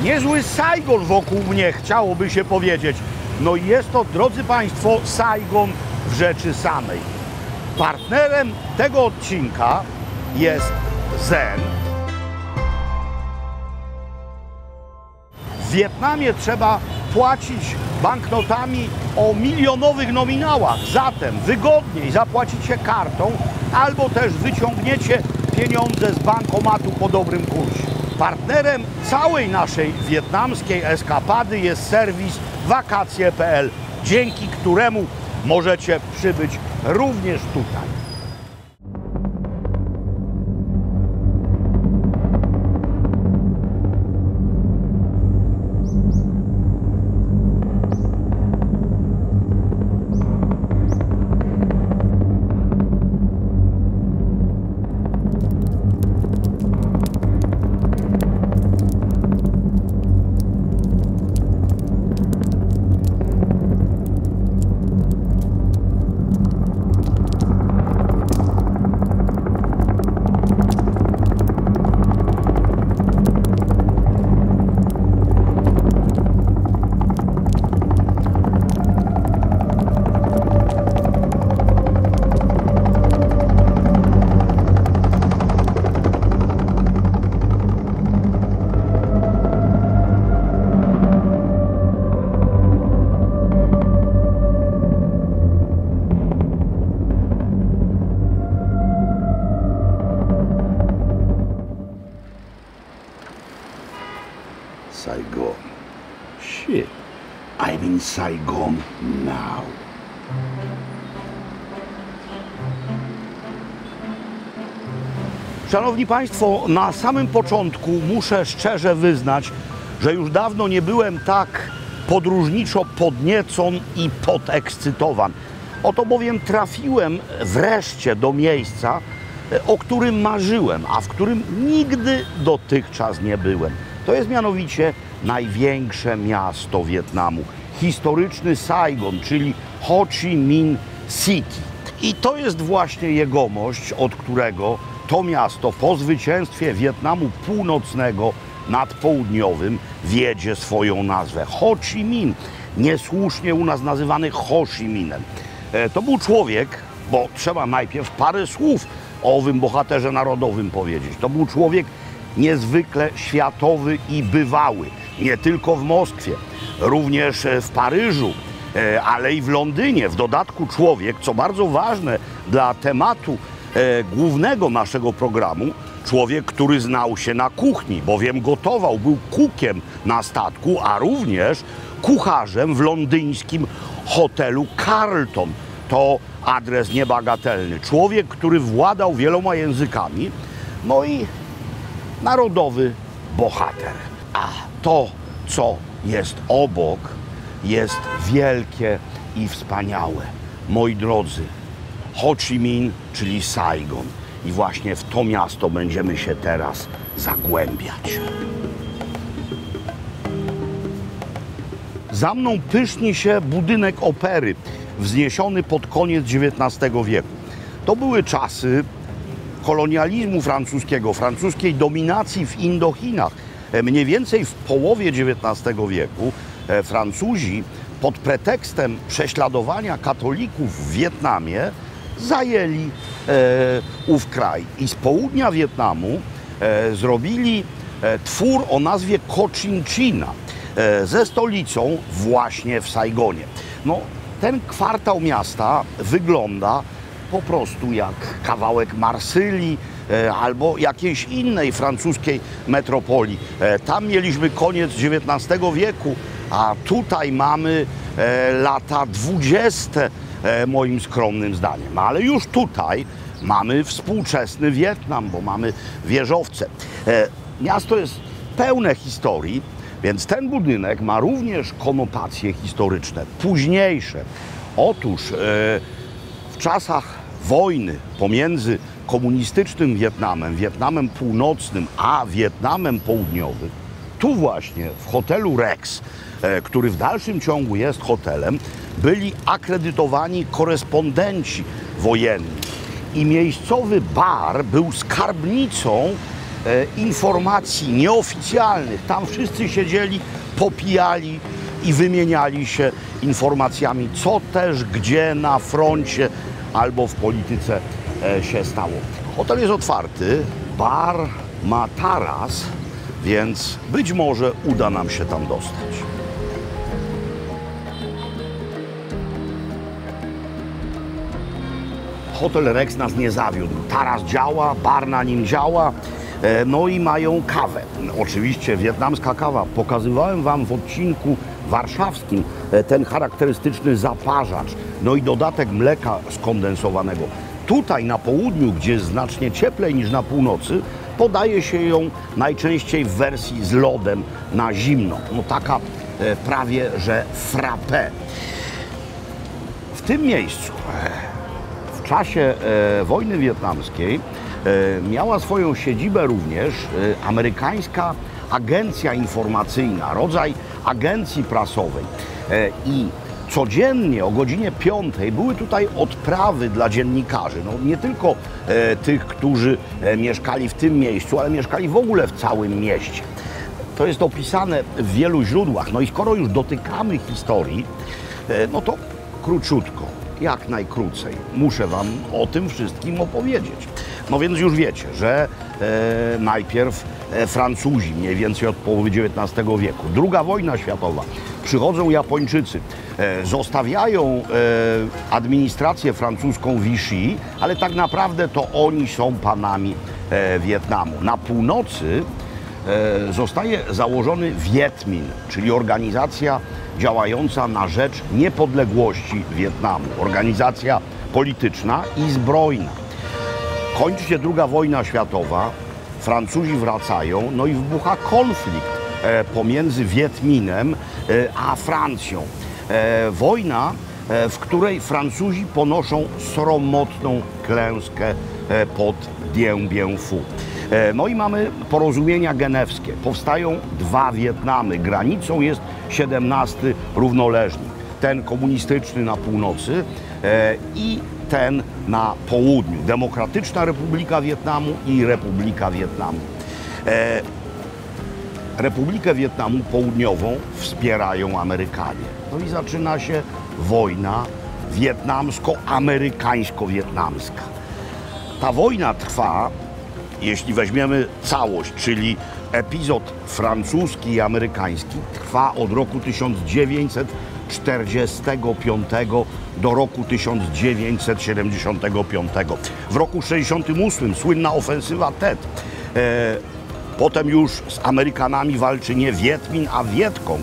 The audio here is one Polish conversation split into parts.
Niezły Saigon wokół mnie, chciałoby się powiedzieć. No i jest to, drodzy Państwo, Saigon w rzeczy samej. Partnerem tego odcinka jest Zen. W Wietnamie trzeba płacić banknotami o milionowych nominałach. Zatem wygodniej zapłacicie kartą albo też wyciągniecie pieniądze z bankomatu po dobrym kursie. Partnerem całej naszej wietnamskiej eskapady jest serwis wakacje.pl, dzięki któremu możecie przybyć również tutaj. Saigon. Shit. I'm in Saigon now. Szanowni Państwo, na samym początku muszę szczerze wyznać, że już dawno nie byłem tak podróżniczo podniecony i podekscytowany. Oto bowiem trafiłem wreszcie do miejsca, o którym marzyłem, a w którym nigdy dotychczas nie byłem. To jest mianowicie największe miasto Wietnamu, historyczny Saigon, czyli Ho Chi Minh City. I to jest właśnie jegomość, od którego to miasto po zwycięstwie Wietnamu Północnego nad Południowym wiedzie swoją nazwę. Ho Chi Minh, niesłusznie u nas nazywany Ho Chi Minhem. To był człowiek, bo trzeba najpierw parę słów o owym bohaterze narodowym powiedzieć. To był człowiek niezwykle światowy i bywały. Nie tylko w Moskwie, również w Paryżu, ale i w Londynie. W dodatku człowiek, co bardzo ważne dla tematu głównego naszego programu, człowiek, który znał się na kuchni, bowiem gotował, był kukiem na statku, a również kucharzem w londyńskim hotelu Carlton. To adres niebagatelny. Człowiek, który władał wieloma językami, no i narodowy bohater. A to, co jest obok, jest wielkie i wspaniałe. Moi drodzy, Ho Chi Minh, czyli Saigon. I właśnie w to miasto będziemy się teraz zagłębiać. Za mną pyszni się budynek opery, wzniesiony pod koniec XIX wieku. To były czasy kolonializmu francuskiego, francuskiej dominacji w Indochinach. Mniej więcej w połowie XIX wieku Francuzi pod pretekstem prześladowania katolików w Wietnamie zajęli ów kraj. I z południa Wietnamu zrobili twór o nazwie Cochinchina ze stolicą właśnie w Saigonie. No, ten kwartał miasta wygląda po prostu jak kawałek Marsylii albo jakiejś innej francuskiej metropolii. Tam mieliśmy koniec XIX wieku, a tutaj mamy lata 20. Moim skromnym zdaniem. Ale już tutaj mamy współczesny Wietnam, bo mamy wieżowce. Miasto jest pełne historii, więc ten budynek ma również konotacje historyczne, późniejsze. Otóż w czasach wojny pomiędzy komunistycznym Wietnamem, Wietnamem Północnym, a Wietnamem Południowym, tu właśnie w hotelu Rex, który w dalszym ciągu jest hotelem, byli akredytowani korespondenci wojenni. I miejscowy bar był skarbnicą informacji nieoficjalnych. Tam wszyscy siedzieli, popijali i wymieniali się informacjami, co też gdzie na froncie albo w polityce się stało. Hotel jest otwarty, bar ma taras, więc być może uda nam się tam dostać. Hotel Rex nas nie zawiódł. Taras działa, bar na nim działa, no i mają kawę. Oczywiście wietnamska kawa. Pokazywałem Wam w odcinku warszawskim ten charakterystyczny zaparzacz, no i dodatek mleka skondensowanego. Tutaj na południu, gdzie jest znacznie cieplej niż na północy, podaje się ją najczęściej w wersji z lodem na zimno. No taka prawie że frappé. W tym miejscu w czasie wojny wietnamskiej miała swoją siedzibę również amerykańska agencja informacyjna, rodzaj agencji prasowej. I codziennie o godzinie 5 były tutaj odprawy dla dziennikarzy. No, nie tylko tych, którzy mieszkali w tym miejscu, ale mieszkali w ogóle w całym mieście. To jest opisane w wielu źródłach. No i skoro już dotykamy historii, no to króciutko, jak najkrócej, muszę Wam o tym wszystkim opowiedzieć. No więc już wiecie, że najpierw Francuzi, mniej więcej od połowy XIX wieku, II wojna światowa, przychodzą Japończycy, zostawiają administrację francuską Vichy, ale tak naprawdę to oni są panami Wietnamu. Na północy zostaje założony Viet Minh, czyli organizacja działająca na rzecz niepodległości Wietnamu. Organizacja polityczna i zbrojna. Kończy się II wojna światowa, Francuzi wracają, no i wybucha konflikt pomiędzy Viet Minh a Francją. Wojna, w której Francuzi ponoszą sromotną klęskę pod Dien Bien Phu. No i mamy porozumienia genewskie. Powstają dwa Wietnamy. Granicą jest 17 równoleżnik. Ten komunistyczny na północy i ten na południu. Demokratyczna Republika Wietnamu i Republika Wietnamu. Republikę Wietnamu Południową wspierają Amerykanie. No i zaczyna się wojna wietnamsko-amerykańsko-wietnamska. Ta wojna trwa, jeśli weźmiemy całość, czyli epizod francuski i amerykański, trwa od roku 1945 do roku 1975. W roku 1968 słynna ofensywa Tet. Potem już z Amerykanami walczy nie Viet Minh, a Viet Cong.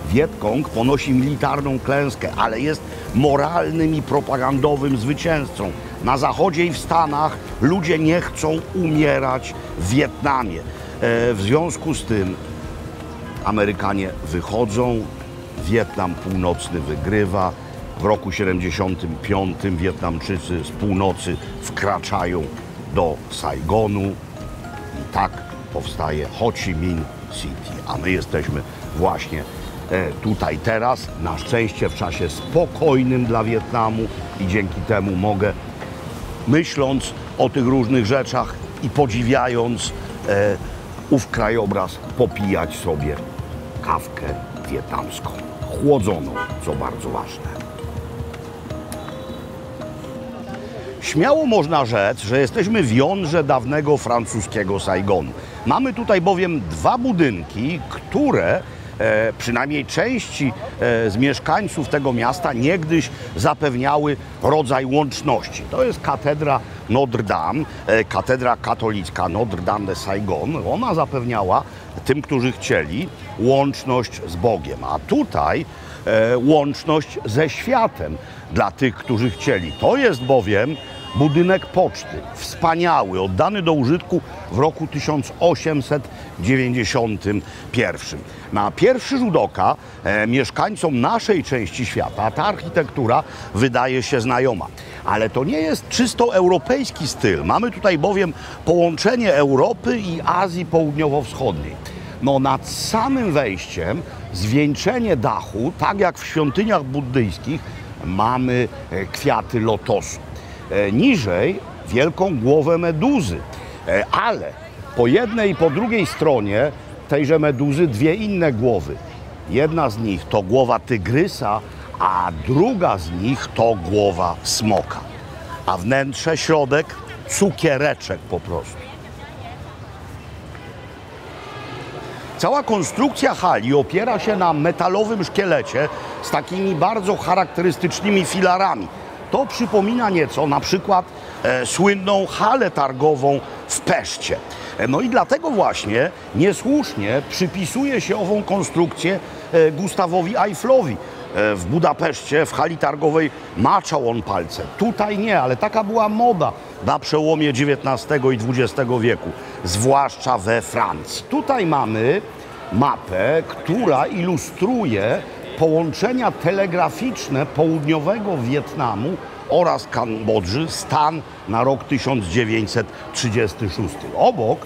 Viet Cong ponosi militarną klęskę, ale jest moralnym i propagandowym zwycięzcą. Na Zachodzie i w Stanach ludzie nie chcą umierać w Wietnamie. W związku z tym Amerykanie wychodzą, Wietnam Północny wygrywa. W roku 1975 Wietnamczycy z północy wkraczają do Saigonu i tak powstaje Ho Chi Minh City. A my jesteśmy właśnie tutaj teraz, na szczęście w czasie spokojnym dla Wietnamu i dzięki temu mogę, myśląc o tych różnych rzeczach i podziwiając ów krajobraz, popijać sobie kawkę wietnamską, chłodzoną, co bardzo ważne. Śmiało można rzec, że jesteśmy w jądrze dawnego francuskiego Saigonu. Mamy tutaj bowiem dwa budynki, które przynajmniej części z mieszkańców tego miasta niegdyś zapewniały rodzaj łączności. To jest katedra Notre Dame, katedra katolicka Notre Dame de Saigon. Ona zapewniała tym, którzy chcieli, łączność z Bogiem. A tutaj łączność ze światem dla tych, którzy chcieli. To jest bowiem budynek poczty, wspaniały, oddany do użytku w roku 1891. Na pierwszy rzut oka mieszkańcom naszej części świata ta architektura wydaje się znajoma. Ale to nie jest czysto europejski styl. Mamy tutaj bowiem połączenie Europy i Azji Południowo-Wschodniej. No nad samym wejściem zwieńczenie dachu, tak jak w świątyniach buddyjskich, mamy kwiaty lotosu. Niżej wielką głowę meduzy, ale Po jednej i po drugiej stronie tejże meduzy dwie inne głowy. Jedna z nich to głowa tygrysa, a druga z nich to głowa smoka. A wnętrze, środek, cukiereczek po prostu. Cała konstrukcja hali opiera się na metalowym szkielecie z takimi bardzo charakterystycznymi filarami. To przypomina nieco na przykład słynną halę targową w Peszcie. No i dlatego właśnie niesłusznie przypisuje się ową konstrukcję Gustawowi Eifflowi. W Budapeszcie, w hali targowej maczał on palce. Tutaj nie, ale taka była moda na przełomie XIX i XX wieku, zwłaszcza we Francji. Tutaj mamy mapę, która ilustruje połączenia telegraficzne południowego Wietnamu oraz Kambodży, stan na rok 1936. Obok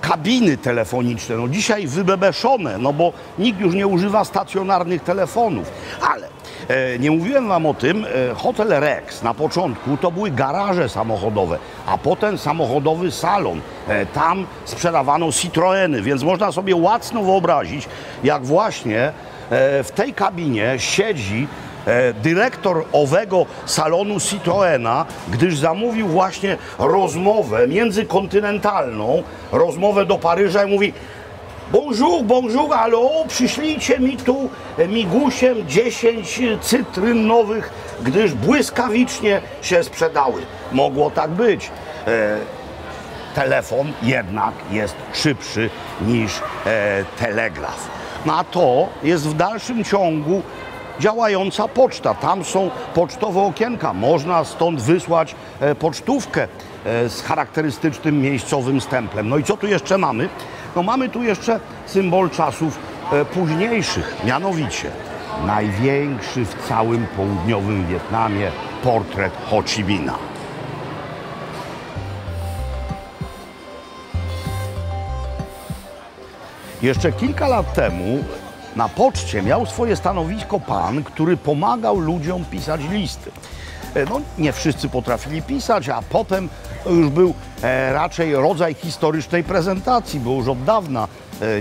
kabiny telefoniczne, no dzisiaj wybebeszone, no bo nikt już nie używa stacjonarnych telefonów, ale nie mówiłem wam o tym, hotel Rex na początku to były garaże samochodowe, a potem samochodowy salon. Tam sprzedawano Citroeny, więc można sobie łacno wyobrazić, jak właśnie w tej kabinie siedzi dyrektor owego salonu Citroena, gdyż zamówił właśnie rozmowę międzykontynentalną, rozmowę do Paryża i mówi: bonjour, bonjour, allo, przyślijcie mi tu migusiem 10 cytryn nowych, gdyż błyskawicznie się sprzedały. Mogło tak być. Telefon jednak jest szybszy niż telegraf. No a to jest w dalszym ciągu działająca poczta. Tam są pocztowe okienka. Można stąd wysłać pocztówkę z charakterystycznym miejscowym stemplem. No i co tu jeszcze mamy? No mamy tu jeszcze symbol czasów późniejszych, mianowicie największy w całym południowym Wietnamie portret Ho Chi Minha. Jeszcze kilka lat temu na poczcie miał swoje stanowisko pan, który pomagał ludziom pisać listy. No, nie wszyscy potrafili pisać, a potem to już był raczej rodzaj historycznej prezentacji, bo już od dawna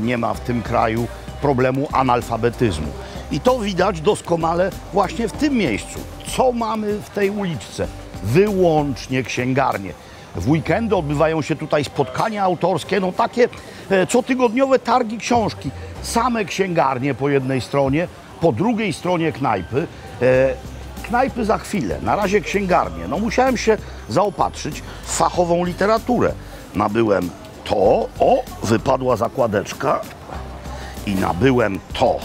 nie ma w tym kraju problemu analfabetyzmu. I to widać doskonale właśnie w tym miejscu. Co mamy w tej uliczce? Wyłącznie księgarnie. W weekendy odbywają się tutaj spotkania autorskie, no takie cotygodniowe targi książki. Same księgarnie po jednej stronie, po drugiej stronie knajpy. Knajpy za chwilę, na razie księgarnie. No musiałem się zaopatrzyć w fachową literaturę. Nabyłem to, o, wypadła zakładeczka i nabyłem to.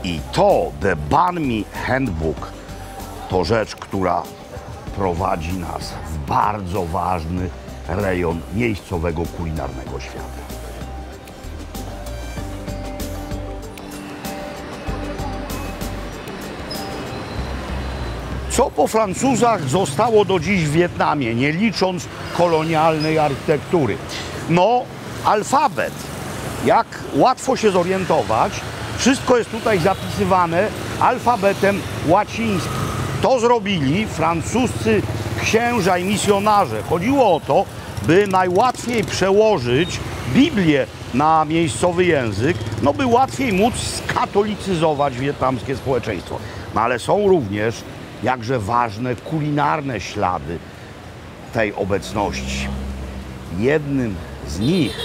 I to, The Banh Mi Handbook, to rzecz, która prowadzi nas w bardzo ważny rejon miejscowego kulinarnego świata. Co po Francuzach zostało do dziś w Wietnamie, nie licząc kolonialnej architektury? No, alfabet. Jak łatwo się zorientować, wszystko jest tutaj zapisywane alfabetem łacińskim. To zrobili francuscy księża i misjonarze. Chodziło o to, by najłatwiej przełożyć Biblię na miejscowy język, no by łatwiej móc skatolicyzować wietnamskie społeczeństwo. No ale są również jakże ważne kulinarne ślady tej obecności. Jednym z nich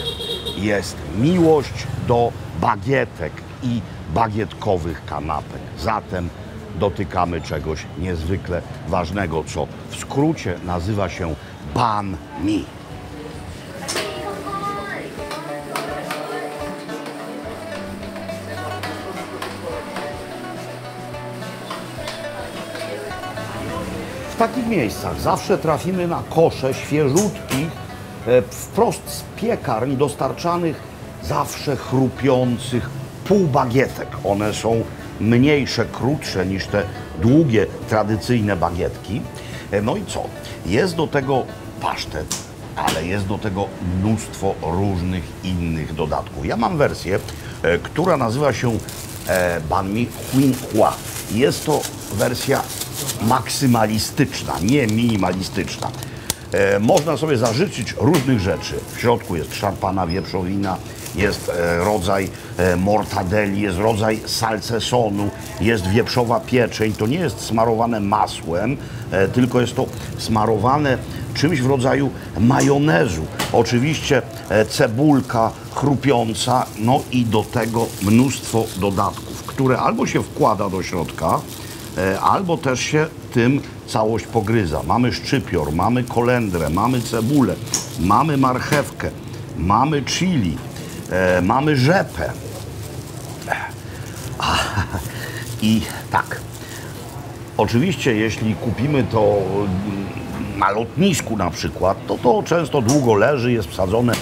jest miłość do bagietek i bagietkowych kanapek. Zatem dotykamy czegoś niezwykle ważnego, co w skrócie nazywa się Banh Mi. W takich miejscach zawsze trafimy na kosze świeżutkich, wprost z piekarni dostarczanych, zawsze chrupiących półbagietek. One są mniejsze, krótsze niż te długie, tradycyjne bagietki. No i co? Jest do tego pasztet, ale jest do tego mnóstwo różnych innych dodatków. Ja mam wersję, która nazywa się Banh Mi Huyen Hua. Jest to wersja maksymalistyczna, nie minimalistyczna. Można sobie zażyczyć różnych rzeczy. W środku jest szarpana wieprzowina, jest rodzaj mortadelli, jest rodzaj salcesonu, jest wieprzowa pieczeń. To nie jest smarowane masłem, tylko jest to smarowane czymś w rodzaju majonezu. Oczywiście cebulka chrupiąca, no i do tego mnóstwo dodatków, które albo się wkłada do środka, albo też się tym całość pogryza. Mamy szczypior, mamy kolendrę, mamy cebulę, mamy marchewkę, mamy chili, mamy rzepę. I tak, oczywiście jeśli kupimy to na lotnisku na przykład, to często długo leży, jest wsadzone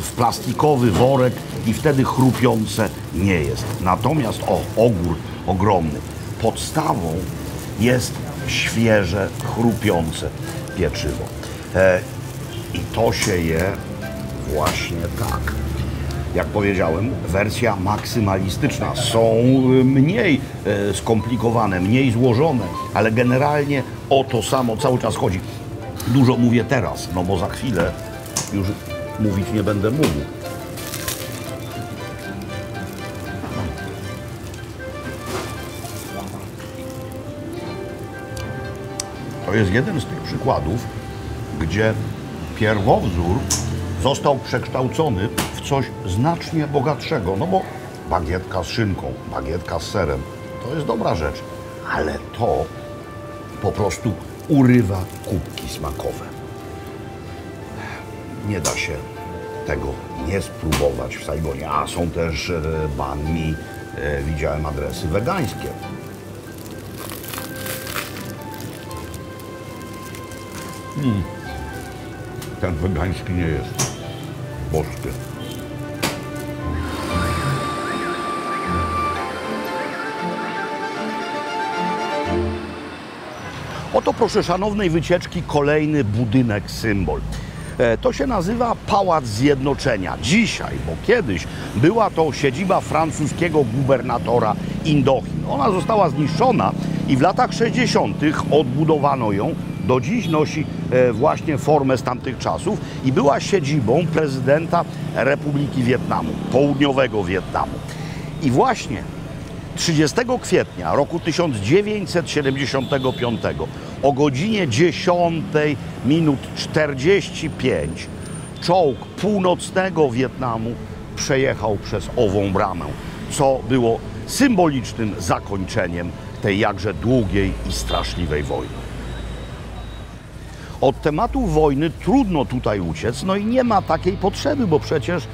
w plastikowy worek i wtedy chrupiące nie jest. Natomiast ogór ogromny. Podstawą jest świeże, chrupiące pieczywo. I to się je właśnie tak. Jak powiedziałem, wersja maksymalistyczna. Są mniej skomplikowane, mniej złożone, ale generalnie o to samo cały czas chodzi. Dużo mówię teraz, no bo za chwilę już mówić nie będę mógł. To jest jeden z tych przykładów, gdzie pierwowzór został przekształcony w coś znacznie bogatszego. No bo bagietka z szynką, bagietka z serem, to jest dobra rzecz, ale to po prostu urywa kubki smakowe. Nie da się tego nie spróbować w Saigonie. A są też banh mi, widziałem adresy wegańskie. Ten wegański nie jest boskie. Oto, proszę szanownej wycieczki, kolejny budynek symbol. To się nazywa Pałac Zjednoczenia. Dzisiaj, bo kiedyś była to siedziba francuskiego gubernatora Indochin. Ona została zniszczona i w latach 60. odbudowano ją. Do dziś nosi właśnie formę z tamtych czasów i była siedzibą prezydenta Republiki Wietnamu, południowego Wietnamu. I właśnie 30 kwietnia roku 1975 o godzinie 10:45 czołg północnego Wietnamu przejechał przez ową bramę, co było symbolicznym zakończeniem tej jakże długiej i straszliwej wojny. Od tematu wojny trudno tutaj uciec, no i nie ma takiej potrzeby, bo przecież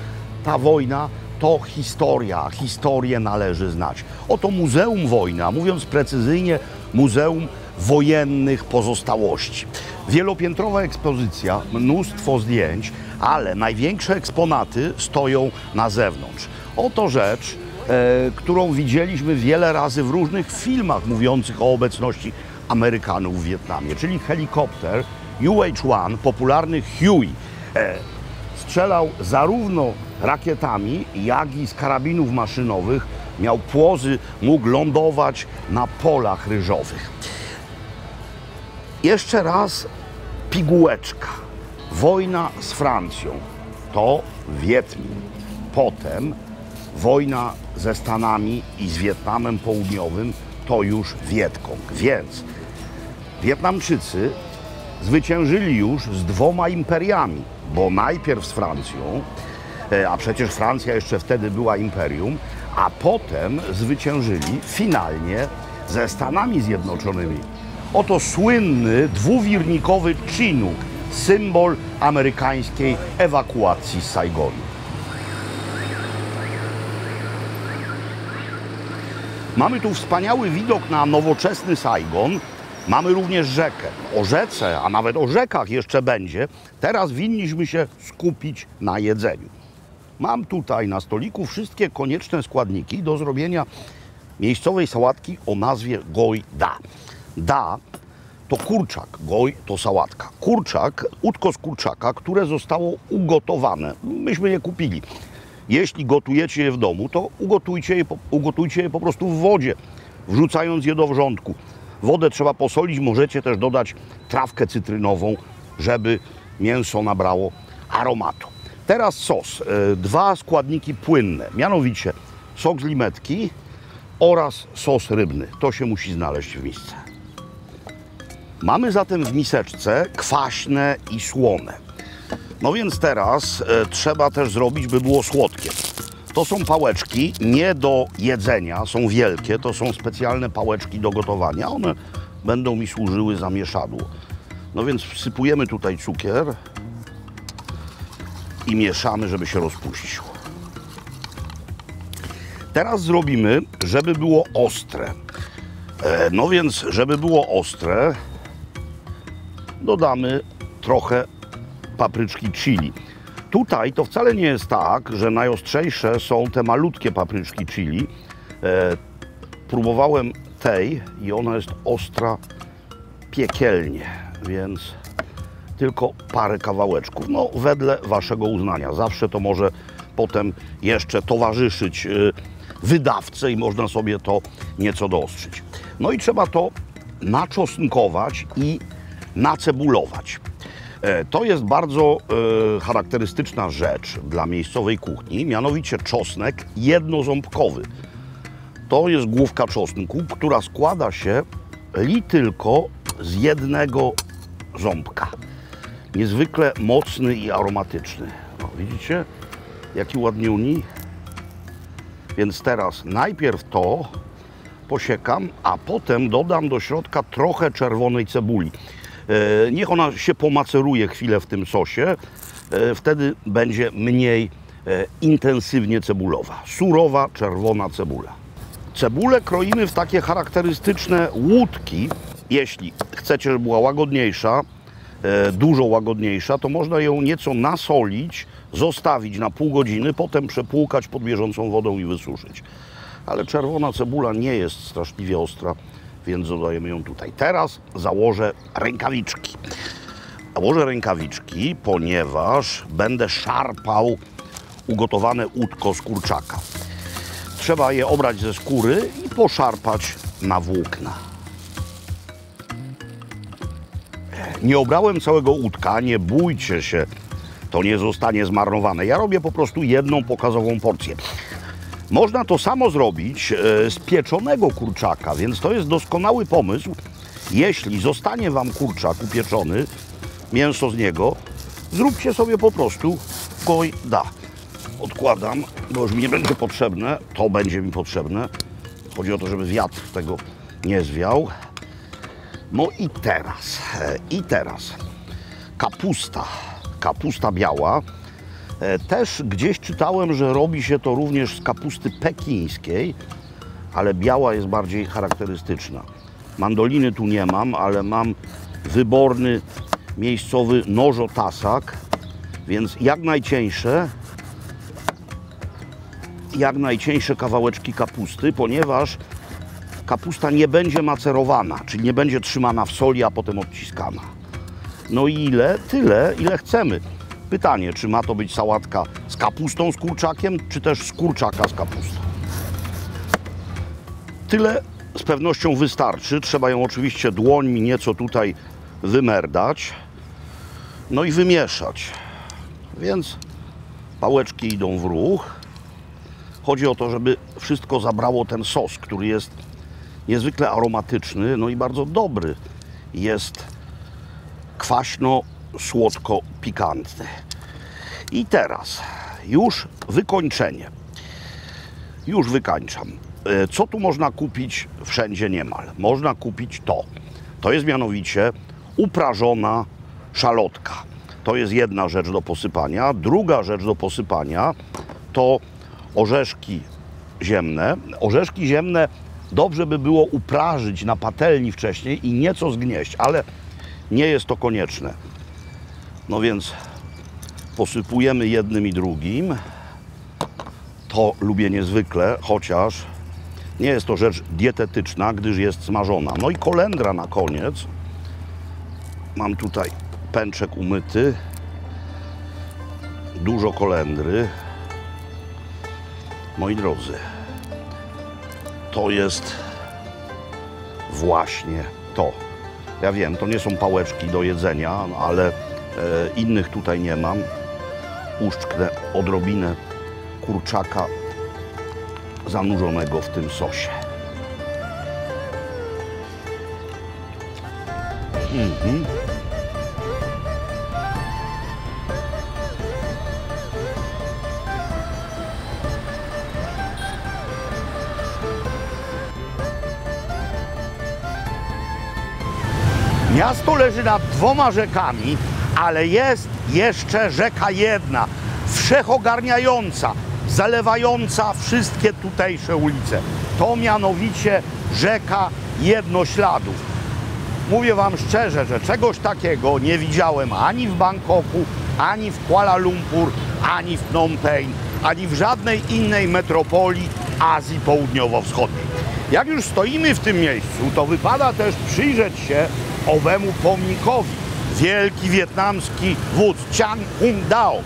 ta wojna to historia, historię należy znać. Oto Muzeum Wojny, a mówiąc precyzyjnie, Muzeum Wojennych Pozostałości. Wielopiętrowa ekspozycja, mnóstwo zdjęć, ale największe eksponaty stoją na zewnątrz. Oto rzecz, którą widzieliśmy wiele razy w różnych filmach mówiących o obecności Amerykanów w Wietnamie, czyli helikopter UH-1, popularny Huey. Strzelał zarówno rakietami, jak i z karabinów maszynowych. Miał płozy, mógł lądować na polach ryżowych. Jeszcze raz pigułeczka. Wojna z Francją to Wietmin. Potem wojna ze Stanami i z Wietnamem Południowym to już Wietkong. Więc Wietnamczycy zwyciężyli już z dwoma imperiami, bo najpierw z Francją, a przecież Francja jeszcze wtedy była imperium, a potem zwyciężyli finalnie ze Stanami Zjednoczonymi. Oto słynny dwuwirnikowy Chinook, symbol amerykańskiej ewakuacji z Saigonu. Mamy tu wspaniały widok na nowoczesny Saigon. Mamy również rzekę. O rzece, a nawet o rzekach jeszcze będzie. Teraz winniśmy się skupić na jedzeniu. Mam tutaj na stoliku wszystkie konieczne składniki do zrobienia miejscowej sałatki o nazwie Goi Da. Da to kurczak, goi to sałatka. Kurczak, udko z kurczaka, które zostało ugotowane. Myśmy je kupili. Jeśli gotujecie je w domu, to ugotujcie je po prostu w wodzie, wrzucając je do wrzątku. Wodę trzeba posolić, możecie też dodać trawkę cytrynową żeby mięso nabrało aromatu. Teraz sos. Dwa składniki płynne, mianowicie sok z limetki oraz sos rybny. To się musi znaleźć w misce. Mamy zatem w miseczce kwaśne i słone. No więc teraz trzeba też zrobić, by było słodkie. To są pałeczki nie do jedzenia, są wielkie, to są specjalne pałeczki do gotowania. One będą mi służyły za mieszadło. No więc wsypujemy tutaj cukier i mieszamy, żeby się rozpuścił. Teraz zrobimy, żeby było ostre. No więc, żeby było ostre, dodamy trochę papryczki chili. Tutaj to wcale nie jest tak, że najostrzejsze są te malutkie papryczki chili. Próbowałem tej i ona jest ostra piekielnie, więc tylko parę kawałeczków. No wedle waszego uznania. Zawsze to może potem jeszcze towarzyszyć wydawcę i można sobie to nieco doostrzyć. No i trzeba to naczosnkować i nacebulować. To jest bardzo charakterystyczna rzecz dla miejscowej kuchni, mianowicie czosnek jednoząbkowy. To jest główka czosnku, która składa się tylko z jednego ząbka. Niezwykle mocny i aromatyczny. No, widzicie, jaki ładniuni? Więc teraz najpierw to posiekam, a potem dodam do środka trochę czerwonej cebuli. Niech ona się pomaceruje chwilę w tym sosie, wtedy będzie mniej intensywnie cebulowa. Surowa, czerwona cebula. Cebulę kroimy w takie charakterystyczne łódki. Jeśli chcecie, żeby była łagodniejsza, dużo łagodniejsza, to można ją nieco nasolić, zostawić na pół godziny, potem przepłukać pod bieżącą wodą i wysuszyć. Ale czerwona cebula nie jest straszliwie ostra, więc dodajemy ją tutaj. Teraz założę rękawiczki. Założę rękawiczki, ponieważ będę szarpał ugotowane łódko z kurczaka. Trzeba je obrać ze skóry i poszarpać na włókna. Nie obrałem całego łódka, nie bójcie się, to nie zostanie zmarnowane. Ja robię po prostu jedną pokazową porcję. Można to samo zrobić z pieczonego kurczaka, więc to jest doskonały pomysł. Jeśli zostanie wam kurczak upieczony, mięso z niego, zróbcie sobie po prostu gojda. Odkładam, bo już mi nie będzie potrzebne, to będzie mi potrzebne. Chodzi o to, żeby wiatr tego nie zwiał. No i teraz kapusta biała. Też gdzieś czytałem, że robi się to również z kapusty pekińskiej, ale biała jest bardziej charakterystyczna. Mandoliny tu nie mam, ale mam wyborny miejscowy nożotasak, więc jak najcieńsze kawałeczki kapusty, ponieważ kapusta nie będzie macerowana, czyli nie będzie trzymana w soli, a potem odciskana. No i ile? Tyle, ile chcemy. Pytanie, czy ma to być sałatka z kapustą z kurczakiem, czy też z kurczaka z kapustą. Tyle z pewnością wystarczy. Trzeba ją oczywiście dłońmi nieco tutaj wymerdać. No i wymieszać. Więc pałeczki idą w ruch. Chodzi o to, żeby wszystko zabrało ten sos, który jest niezwykle aromatyczny, no i bardzo dobry. Jest kwaśno-słodko-pikantny. I teraz już wykończenie. Już wykańczam. Co tu można kupić wszędzie niemal? Można kupić to. To jest mianowicie uprażona szalotka. To jest jedna rzecz do posypania. Druga rzecz do posypania to orzeszki ziemne. Orzeszki ziemne dobrze by było uprażyć na patelni wcześniej i nieco zgnieść, ale nie jest to konieczne. No więc posypujemy jednym i drugim. To lubię niezwykle, chociaż nie jest to rzecz dietetyczna, gdyż jest smażona. No i kolendra na koniec. Mam tutaj pęczek umyty. Dużo kolendry. Moi drodzy, to jest właśnie to. Ja wiem, to nie są pałeczki do jedzenia, ale Innych tutaj nie mam. Uszczknę odrobinę kurczaka zanurzonego w tym sosie. Miasto leży nad dwoma rzekami, ale jest jeszcze rzeka jedna, wszechogarniająca, zalewająca wszystkie tutejsze ulice. To mianowicie rzeka Jednośladów. Mówię Wam szczerze, że czegoś takiego nie widziałem ani w Bangkoku, ani w Kuala Lumpur, ani w Phnom Penh, ani w żadnej innej metropolii Azji Południowo-Wschodniej. Jak już stoimy w tym miejscu, to wypada też przyjrzeć się owemu pomnikowi. Wielki wietnamski wódz Chan Hung Dao,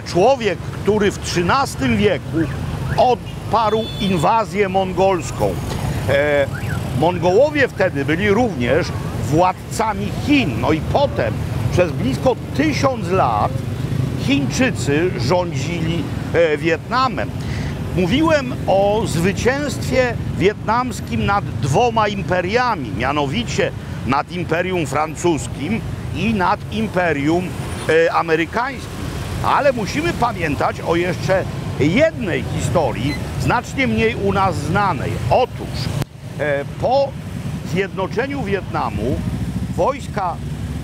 człowiek, który w XIII wieku odparł inwazję mongolską. Mongołowie wtedy byli również władcami Chin. No i potem przez blisko 1000 lat Chińczycy rządzili Wietnamem. Mówiłem o zwycięstwie wietnamskim nad dwoma imperiami, mianowicie nad Imperium Francuskim i nad Imperium Amerykańskim. Ale musimy pamiętać o jeszcze jednej historii, znacznie mniej u nas znanej. Otóż po zjednoczeniu Wietnamu wojska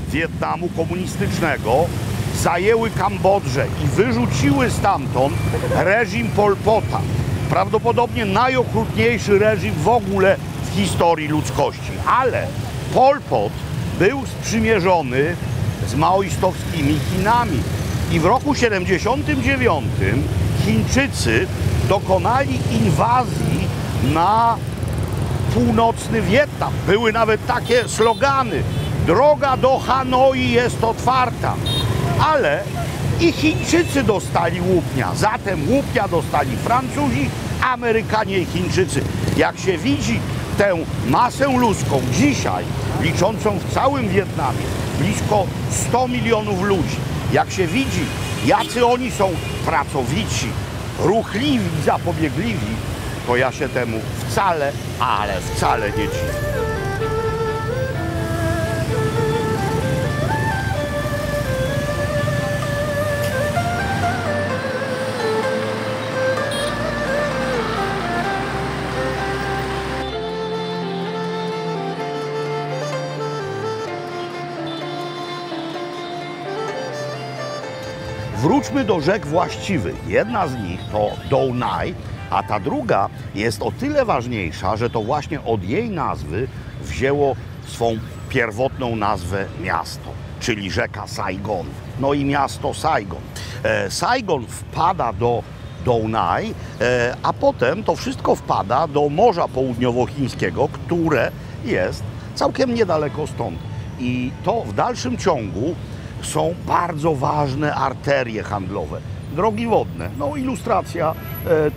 Wietnamu komunistycznego zajęły Kambodżę i wyrzuciły stamtąd reżim Pol Pota. Prawdopodobnie najokrutniejszy reżim w ogóle w historii ludzkości. Ale Pol Pot był sprzymierzony z maoistowskimi Chinami. I w roku 1979 Chińczycy dokonali inwazji na północny Wietnam. Były nawet takie slogany: droga do Hanoi jest otwarta. Ale i Chińczycy dostali łupnia. Zatem łupnia dostali Francuzi, Amerykanie i Chińczycy. Jak się widzi tę masę ludzką dzisiaj, liczącą w całym Wietnamie blisko 100 milionów ludzi, jak się widzi, jacy oni są pracowici, ruchliwi, zapobiegliwi, to ja się temu wcale, ale wcale nie dziwię. Wróćmy do rzek właściwych. Jedna z nich to Do Nai, a ta druga jest o tyle ważniejsza, że to właśnie od jej nazwy wzięło swą pierwotną nazwę miasto, czyli rzeka Saigon. No i miasto Saigon. Saigon wpada do Do Nai, a potem to wszystko wpada do Morza Południowochińskiego, które jest całkiem niedaleko stąd. I to w dalszym ciągu są bardzo ważne arterie handlowe, drogi wodne. No ilustracja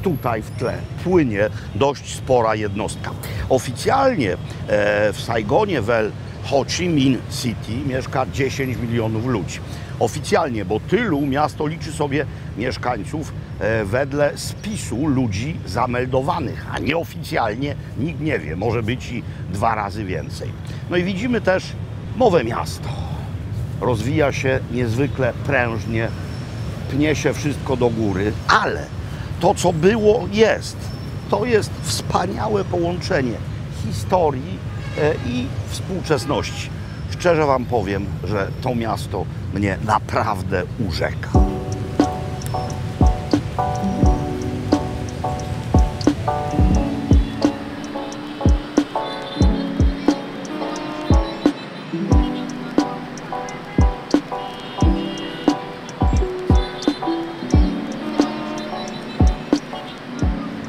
tutaj w tle. Płynie dość spora jednostka. Oficjalnie w Saigonie, w El Ho Chi Minh City mieszka 10 milionów ludzi. Oficjalnie, bo tylu miasto liczy sobie mieszkańców wedle spisu ludzi zameldowanych, a nieoficjalnie nikt nie wie, może być i 2 razy więcej. No i widzimy też nowe miasto. Rozwija się niezwykle prężnie, pnie się wszystko do góry, ale to, co było, jest. To jest wspaniałe połączenie historii i współczesności. Szczerze Wam powiem, że to miasto mnie naprawdę urzeka.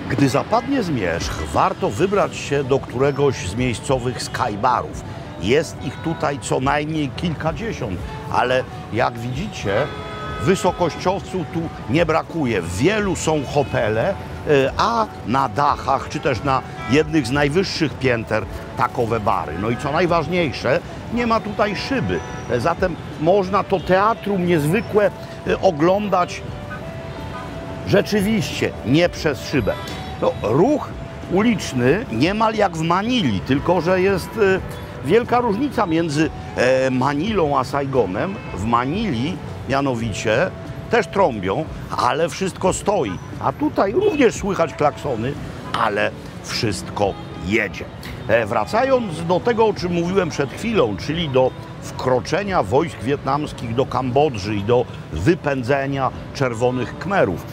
Gdy zapadnie zmierzch, warto wybrać się do któregoś z miejscowych skybarów. Jest ich tutaj co najmniej kilkadziesiąt, ale jak widzicie, wysokościowców tu nie brakuje. W wielu są hotele a na dachach, czy też na jednych z najwyższych pięter takowe bary. No i co najważniejsze, nie ma tutaj szyby, zatem można to teatrum niezwykłe oglądać rzeczywiście nie przez szybę. No, ruch uliczny niemal jak w Manili, tylko że jest wielka różnica między Manilą a Saigonem. W Manili mianowicie też trąbią, ale wszystko stoi. A tutaj również słychać klaksony, ale wszystko jedzie. Wracając do tego, o czym mówiłem przed chwilą, czyli do wkroczenia wojsk wietnamskich do Kambodży i do wypędzenia Czerwonych Khmerów.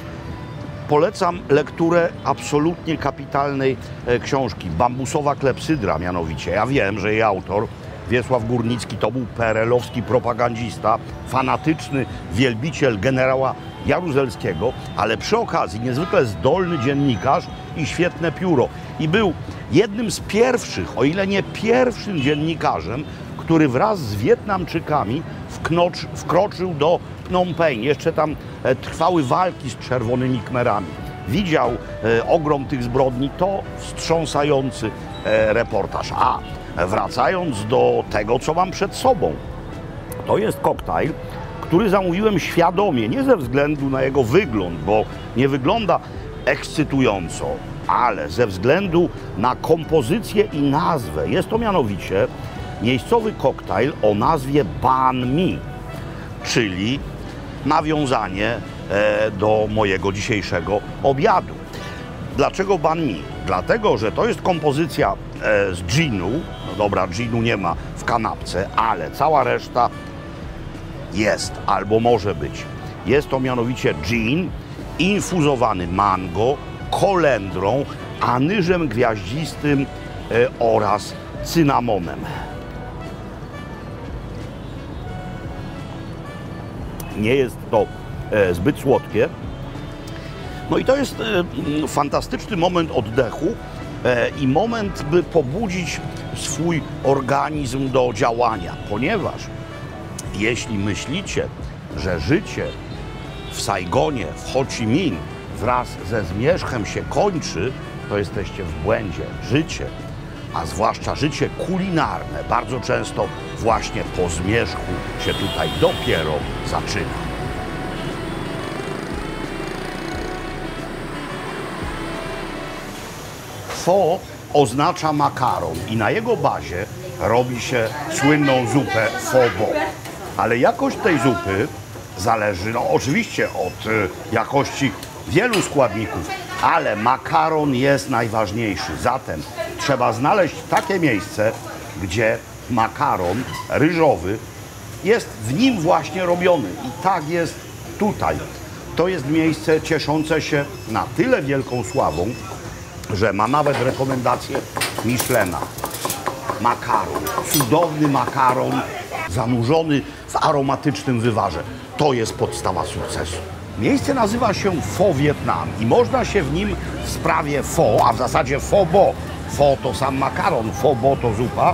Polecam lekturę absolutnie kapitalnej książki, Bambusowa klepsydra mianowicie. Ja wiem, że jej autor, Wiesław Górnicki, to był PRL-owski propagandista, fanatyczny wielbiciel generała Jaruzelskiego, ale przy okazji niezwykle zdolny dziennikarz i świetne pióro. I był jednym z pierwszych, o ile nie pierwszym dziennikarzem, który wraz z Wietnamczykami wkroczył do Phnom Penh. Jeszcze tam trwały walki z Czerwonymi Khmerami. Widział ogrom tych zbrodni, to wstrząsający reportaż. A wracając do tego, co mam przed sobą, to jest koktajl, który zamówiłem świadomie, nie ze względu na jego wygląd, bo nie wygląda ekscytująco, ale ze względu na kompozycję i nazwę. Jest to mianowicie miejscowy koktajl o nazwie Banh Mi, czyli nawiązanie do mojego dzisiejszego obiadu. Dlaczego Banh Mi? Dlatego, że to jest kompozycja z ginu. No dobra, ginu nie ma w kanapce, ale cała reszta jest albo może być. Jest to mianowicie gin infuzowany mango, kolendrą, anyżem gwiaździstym oraz cynamonem. Nie jest to zbyt słodkie. No i to jest fantastyczny moment oddechu i moment, by pobudzić swój organizm do działania, ponieważ jeśli myślicie, że życie w Saigonie, w Ho Chi Minh wraz ze zmierzchem się kończy, to jesteście w błędzie. Życie, a zwłaszcza życie kulinarne, bardzo często właśnie po zmierzchu się tutaj dopiero zaczyna. Pho oznacza makaron i na jego bazie robi się słynną zupę pho bo. Ale jakość tej zupy zależy, no oczywiście od jakości wielu składników, ale makaron jest najważniejszy. Zatem trzeba znaleźć takie miejsce, gdzie makaron ryżowy jest w nim właśnie robiony. I tak jest tutaj. To jest miejsce cieszące się na tyle wielką sławą, że ma nawet rekomendację Michelina. Makaron, cudowny makaron zanurzony w aromatycznym wywarze. To jest podstawa sukcesu. Miejsce nazywa się Pho Vietnam i można się w nim w sprawie pho, a w zasadzie pho bo, pho to sam makaron, pho bo to zupa,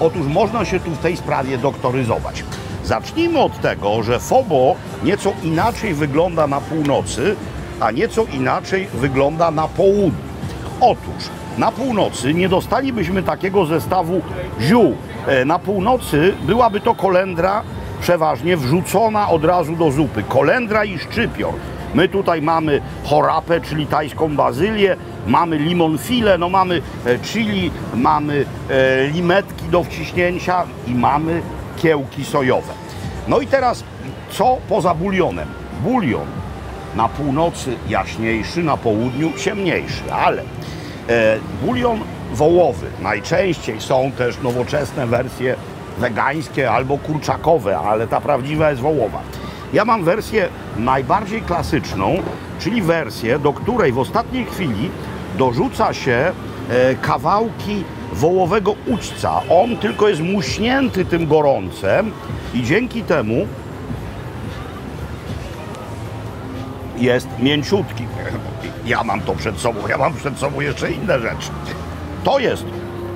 otóż można się tu w tej sprawie doktoryzować. Zacznijmy od tego, że pho bo nieco inaczej wygląda na północy, a nieco inaczej wygląda na południu. Otóż na północy nie dostalibyśmy takiego zestawu ziół. Na północy byłaby to kolendra przeważnie wrzucona od razu do zupy. Kolendra i szczypior. My tutaj mamy chorapę, czyli tajską bazylię, mamy limon file, no mamy chili, mamy limetki do wciśnięcia i mamy kiełki sojowe. No i teraz co poza bulionem? Bulion na północy jaśniejszy, na południu ciemniejszy, ale bulion wołowy. Najczęściej są też nowoczesne wersje wegańskie albo kurczakowe, ale ta prawdziwa jest wołowa. Ja mam wersję najbardziej klasyczną, czyli wersję, do której w ostatniej chwili dorzuca się kawałki wołowego ućca. On tylko jest muśnięty tym gorącem i dzięki temu jest mięciutki. Ja mam to przed sobą, ja mam przed sobą jeszcze inne rzeczy. To jest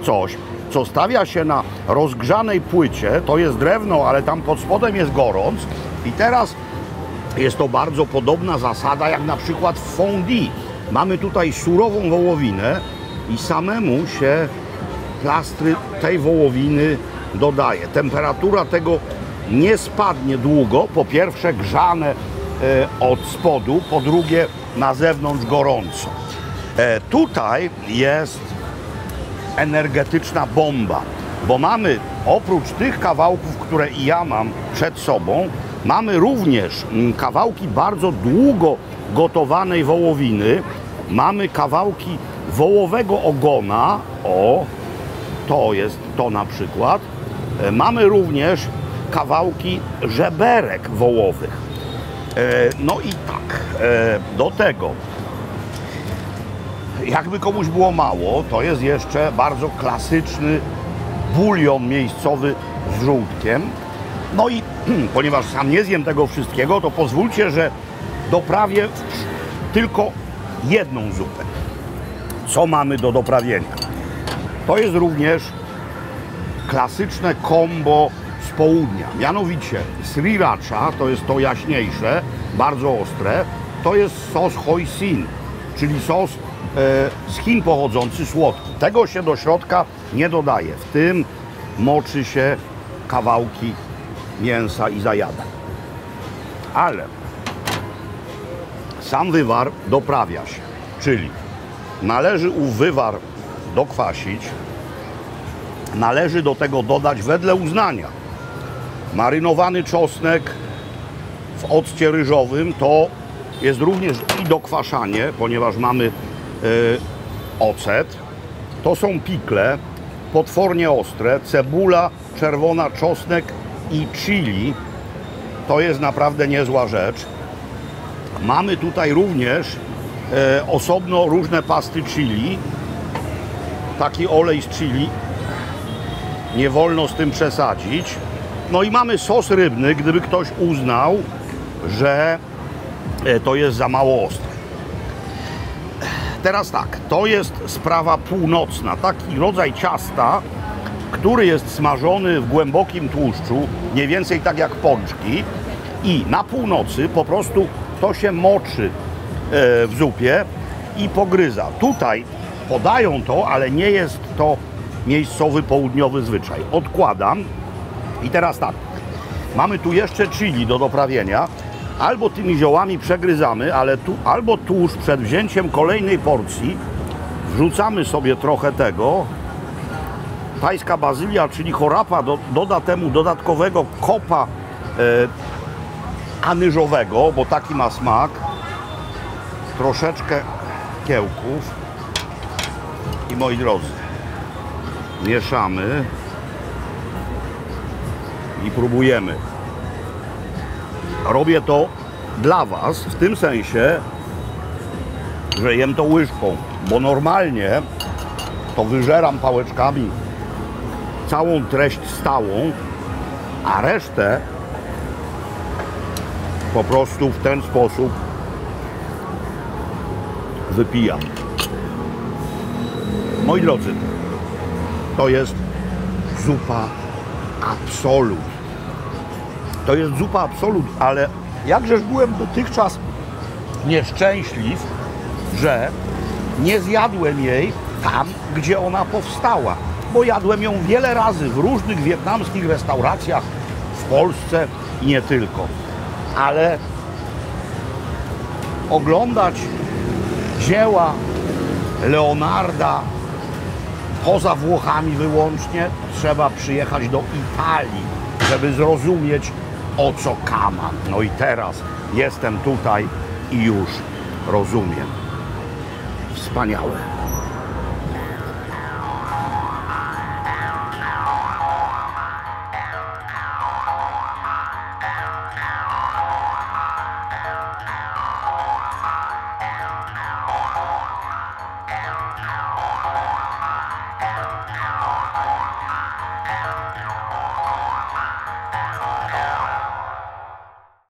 coś, co stawia się na rozgrzanej płycie, to jest drewno, ale tam pod spodem jest gorąc i teraz jest to bardzo podobna zasada jak na przykład w fondue. Mamy tutaj surową wołowinę i samemu się plastry tej wołowiny dodaje. Temperatura tego nie spadnie długo. Po pierwsze grzane od spodu, po drugie na zewnątrz gorąco. Tutaj jest energetyczna bomba, bo mamy oprócz tych kawałków, które i ja mam przed sobą, mamy również kawałki bardzo długo gotowanej wołowiny. Mamy kawałki wołowego ogona, o, to jest to na przykład. Mamy również kawałki żeberek wołowych. No i tak, do tego, jakby komuś było mało, to jest jeszcze bardzo klasyczny bulion miejscowy z żółtkiem. No i ponieważ sam nie zjem tego wszystkiego, to pozwólcie, że doprawię tylko jedną zupę. Co mamy do doprawienia? To jest również klasyczne kombo z południa. Mianowicie sriracha, to jest to jaśniejsze, bardzo ostre. To jest sos hoisin, czyli sos z Chin pochodzący, słodki. Tego się do środka nie dodaje. W tym moczy się kawałki mięsa i zajada. Ale sam wywar doprawia się, czyli należy ów wywar dokwasić, należy do tego dodać wedle uznania marynowany czosnek w occie ryżowym, to jest również i dokwaszanie, ponieważ mamy ocet. To są pikle potwornie ostre, cebula czerwona, czosnek i chili. To jest naprawdę niezła rzecz. Mamy tutaj również osobno różne pasty chili. Taki olej z chili. Nie wolno z tym przesadzić. No i mamy sos rybny, gdyby ktoś uznał, że to jest za mało ostre. Teraz tak, to jest sprawa północna. Taki rodzaj ciasta, który jest smażony w głębokim tłuszczu, mniej więcej tak jak pączki. I na północy po prostu to się moczy w zupie i pogryza. Tutaj podają to, ale nie jest to miejscowy południowy zwyczaj. Odkładam i teraz tak, mamy tu jeszcze chili do doprawienia. Albo tymi ziołami przegryzamy, ale tu albo tuż przed wzięciem kolejnej porcji wrzucamy sobie trochę tego. Tajska bazylia, czyli chorapa, doda temu dodatkowego kopa anyżowego, bo taki ma smak. Troszeczkę kiełków. I moi drodzy, mieszamy i próbujemy. Robię to dla Was w tym sensie, że jem to łyżką, bo normalnie to wyżeram pałeczkami całą treść stałą, a resztę po prostu w ten sposób wypijam. Moi drodzy, to jest zupa absolut. To jest zupa absolut, ale jakżeż byłem dotychczas nieszczęśliw, że nie zjadłem jej tam, gdzie ona powstała. Bo jadłem ją wiele razy w różnych wietnamskich restauracjach w Polsce i nie tylko. Ale oglądać dzieła Leonarda poza Włochami wyłącznie trzeba przyjechać do Italii, żeby zrozumieć, o co kaman. No i teraz jestem tutaj i już rozumiem. Wspaniałe.